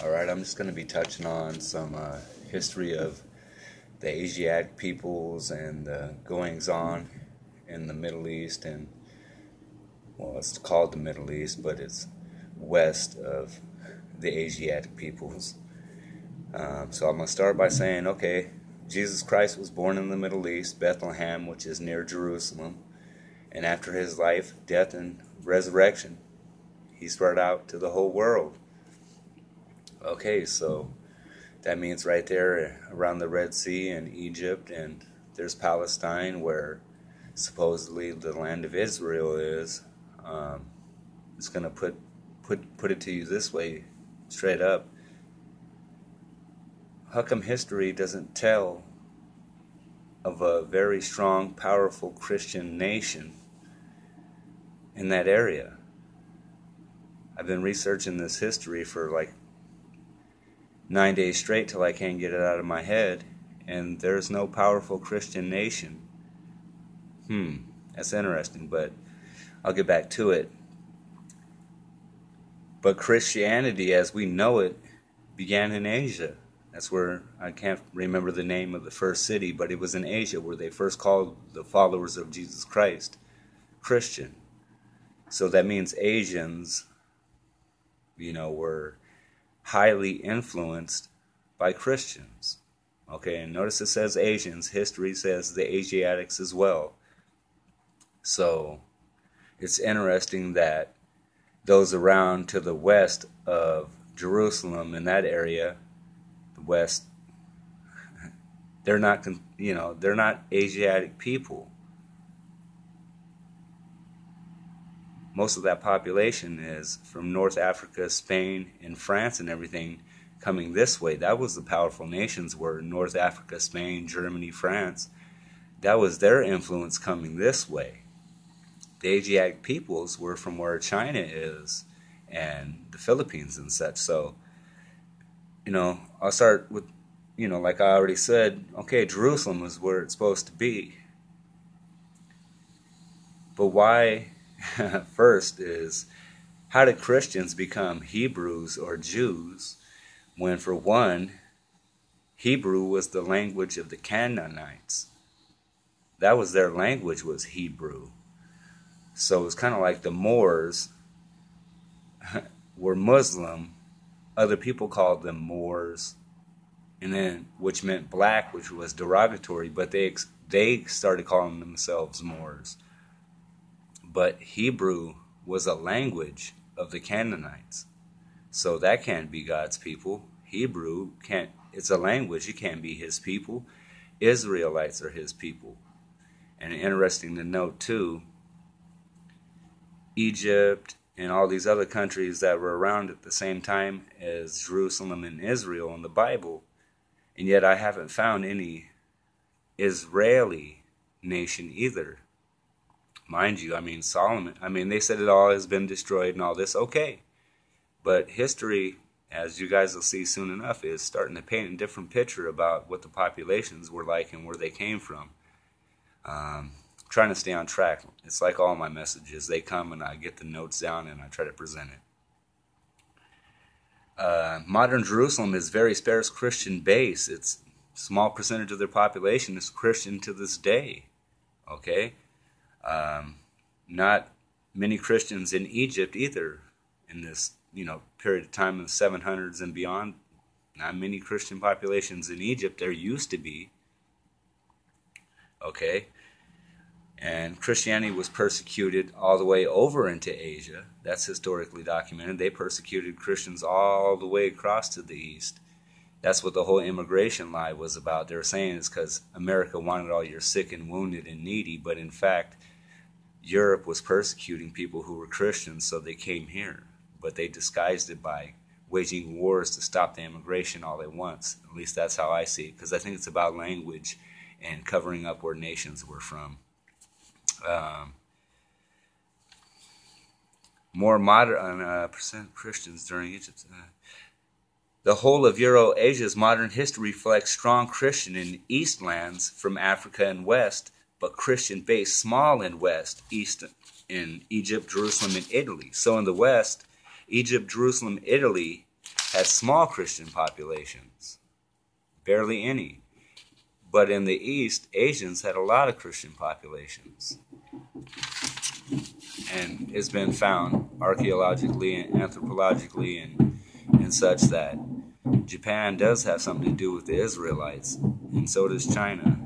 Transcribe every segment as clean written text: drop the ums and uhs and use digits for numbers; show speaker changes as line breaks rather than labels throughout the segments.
Alright, I'm just going to be touching on some history of the Asiatic peoples and the goings-on in the Middle East, and, well, it's called the Middle East, but it's west of the Asiatic peoples. So I'm going to start by saying, okay, Jesus Christ was born in the Middle East, Bethlehem, which is near Jerusalem, and after his life, death, and resurrection, he spread out to the whole world. Okay, so that means right there around the Red Sea and Egypt, and there's Palestine where supposedly the land of Israel is. It's going to put it to you this way, straight up. How come history doesn't tell of a very strong, powerful Christian nation in that area? I've been researching this history for like 9 days straight till I can't get it out of my head, and there's no powerful Christian nation. That's interesting, but I'll get back to it. But Christianity as we know it began in Asia. That's where, I can't remember the name of the first city, but it was in Asia where they first called the followers of Jesus Christ Christian. So that means Asians, were highly influenced by Christians. Okay, and notice it says Asians. History says the Asiatics as well. So it's interesting that those around to the west of Jerusalem, in that area, the west, they're not Asiatic people. Most of that population is from North Africa, Spain, and France and everything coming this way. That was the powerful nations were North Africa, Spain, Germany, France. That was their influence coming this way. The Asiatic peoples were from where China is and the Philippines and such. So, I'll start with, like I already said, okay, Jerusalem is where it's supposed to be. But why? First is, how did Christians become Hebrews or Jews when, for one, Hebrew was the language of the Canaanites? That was their language, was Hebrew. So it's kind of like the Moors were Muslim. Other people called them Moors, and then which meant black, which was derogatory, but they started calling themselves Moors. But Hebrew was a language of the Canaanites. So that can't be God's people. Hebrew can't, it's a language, it can't be his people. Israelites are his people. And interesting to note too, Egypt and all these other countries that were around at the same time as Jerusalem and Israel in the Bible, and yet I haven't found any Israeli nation either. Mind you, Solomon, they said it all has been destroyed and all this, okay. But history, as you guys will see soon enough, is starting to paint a different picture about what the populations were like and where they came from. Trying to stay on track. It's like all my messages. They come and I get the notes down and I try to present it. Modern Jerusalem is very sparse Christian base. It's a small percentage of their population is Christian to this day. Okay? Not many Christians in Egypt either in this, period of time in the 700s and beyond. Not many Christian populations in Egypt. There used to be. Okay? And Christianity was persecuted all the way over into Asia. That's historically documented. They persecuted Christians all the way across to the east. That's what the whole immigration lie was about. They were saying it's because America wanted all your sick and wounded and needy, but in fact, Europe was persecuting people who were Christians, so they came here. But they disguised it by waging wars to stop the immigration all at once. At least that's how I see it, because I think it's about language and covering up where nations were from. More modern percent Christians during Egypt. The whole of Euro-Asia's modern history reflects strong Christian in East lands from Africa and West, but Christian base small in West, East in Egypt, Jerusalem, and Italy. So in the West, Egypt, Jerusalem, Italy had small Christian populations, barely any. But in the East, Asians had a lot of Christian populations. And it's been found archaeologically and anthropologically and such that Japan does have something to do with the Israelites, and so does China.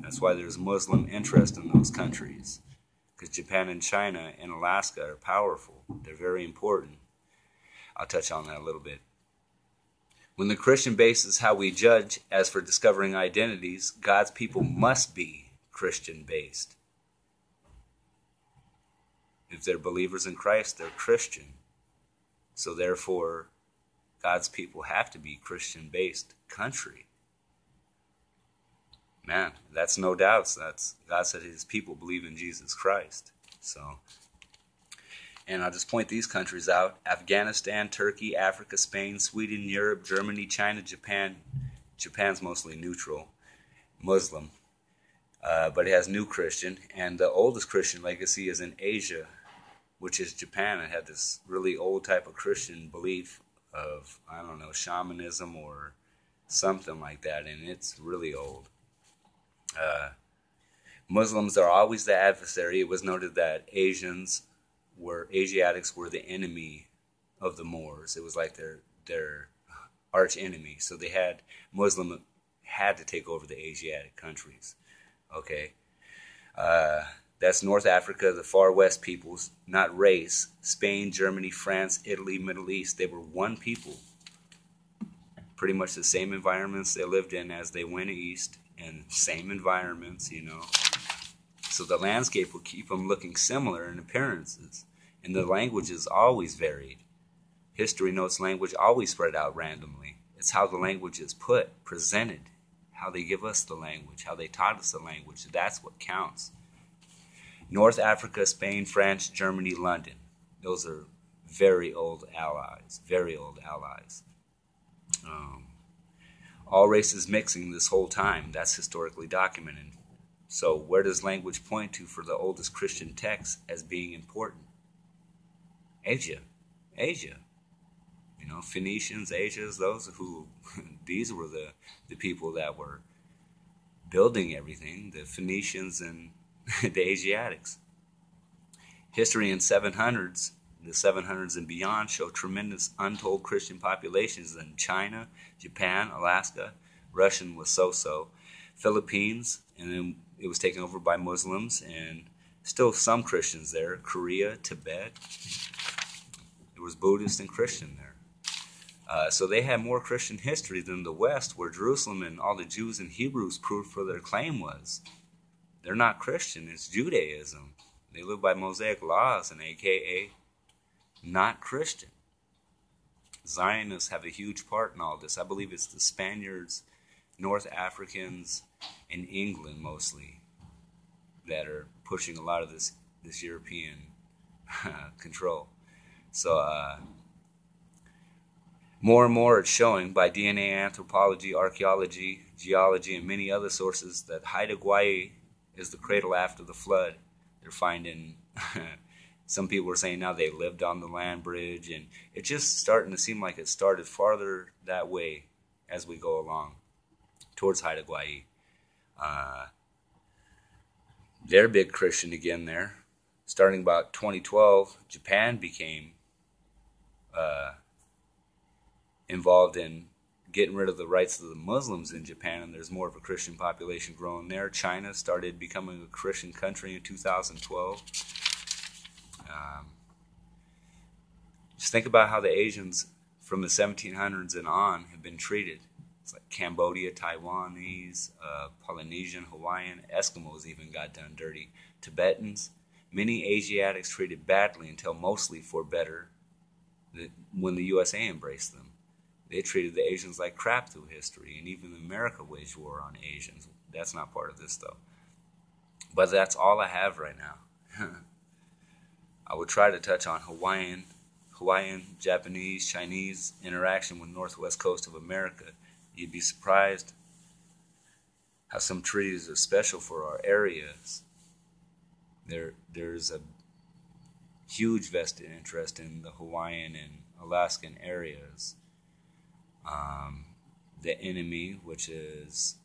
That's why there's Muslim interest in those countries, because Japan and China and Alaska are powerful. They're very important. I'll touch on that a little bit. When the Christian base is how we judge, as for discovering identities, God's people must be Christian-based. If they're believers in Christ, they're Christian. So therefore, God's people have to be Christian-based country. Man, that's no doubt. That's God said his people believe in Jesus Christ. So, and I'll just point these countries out: Afghanistan, Turkey, Africa, Spain, Sweden, Europe, Germany, China, Japan. Japan's mostly neutral, Muslim, but it has new Christian. And the oldest Christian legacy is in Asia, which is Japan. It had this really old type of Christian belief of, I don't know, shamanism or something like that, and it's really old. Muslims are always the adversary. It was noted that Asiatics were the enemy of the Moors. It was like their arch enemy. So Muslim had to take over the Asiatic countries. Okay. That's North Africa, the far west peoples, not race. Spain, Germany, France, Italy, Middle East. They were one people. Pretty much the same environments they lived in as they went east, and same environments, you know. So the landscape will keep them looking similar in appearances. And the languages always varied. History notes language always spread out randomly. It's how the language is presented, how they give us the language, how they taught us the language. That's what counts. North Africa, Spain, France, Germany, London. Those are very old allies, very old allies. All races mixing this whole time. That's historically documented. So where does language point to for the oldest Christian text as being important? Asia. You know, Phoenicians, Asians, those who, these were the people that were building everything, the Phoenicians and the Asiatics. History in the 700s and beyond show tremendous untold Christian populations in China, Japan, Alaska. Russian was so-so. Philippines, and then it was taken over by Muslims, and still some Christians there. Korea, Tibet. There was Buddhist and Christian there. So they had more Christian history than the West, where Jerusalem and all the Jews and Hebrews proved for their claim was. They're not Christian, it's Judaism. They live by Mosaic laws, and aka not Christian. Zionists have a huge part in all this. I believe it's the Spaniards, North Africans, and England mostly that are pushing a lot of this European control. So more and more it's showing by DNA, anthropology, archaeology, geology, and many other sources that Haida Gwaii is the cradle after the flood. They're finding, some people are saying now they lived on the land bridge, and it's just starting to seem like it started farther that way as we go along towards Haida Gwaii. They're big Christian again there. Starting about 2012, Japan became involved in getting rid of the rights of the Muslims in Japan, and there's more of a Christian population growing there. China started becoming a Christian country in 2012. Just think about how the Asians from the 1700s and on have been treated. It's like Cambodia, Taiwanese, Polynesian, Hawaiian, Eskimos even got done dirty. Tibetans, many Asiatics treated badly until mostly for better when the USA embraced them. They treated the Asians like crap through history, and even America waged war on Asians. That's not part of this, though. But that's all I have right now. I would try to touch on Hawaiian, Japanese, Chinese interaction with northwest coast of America. You'd be surprised how some treaties are special for our areas. There's a huge vested interest in the Hawaiian and Alaskan areas. the enemy, which is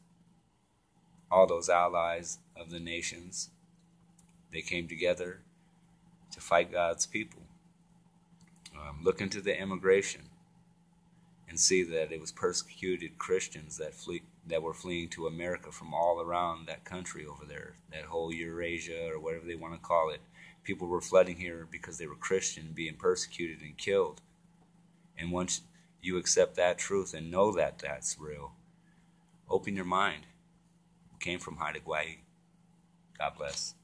all those allies of the nations. They came together to fight God's people. Look into the immigration and see that it was persecuted Christians that were fleeing to America from all around that country over there, that whole Eurasia or whatever they want to call it. People were flooding here because they were Christian, being persecuted and killed. And once you accept that truth and know that that's real, open your mind. We came from Hawaii. God bless.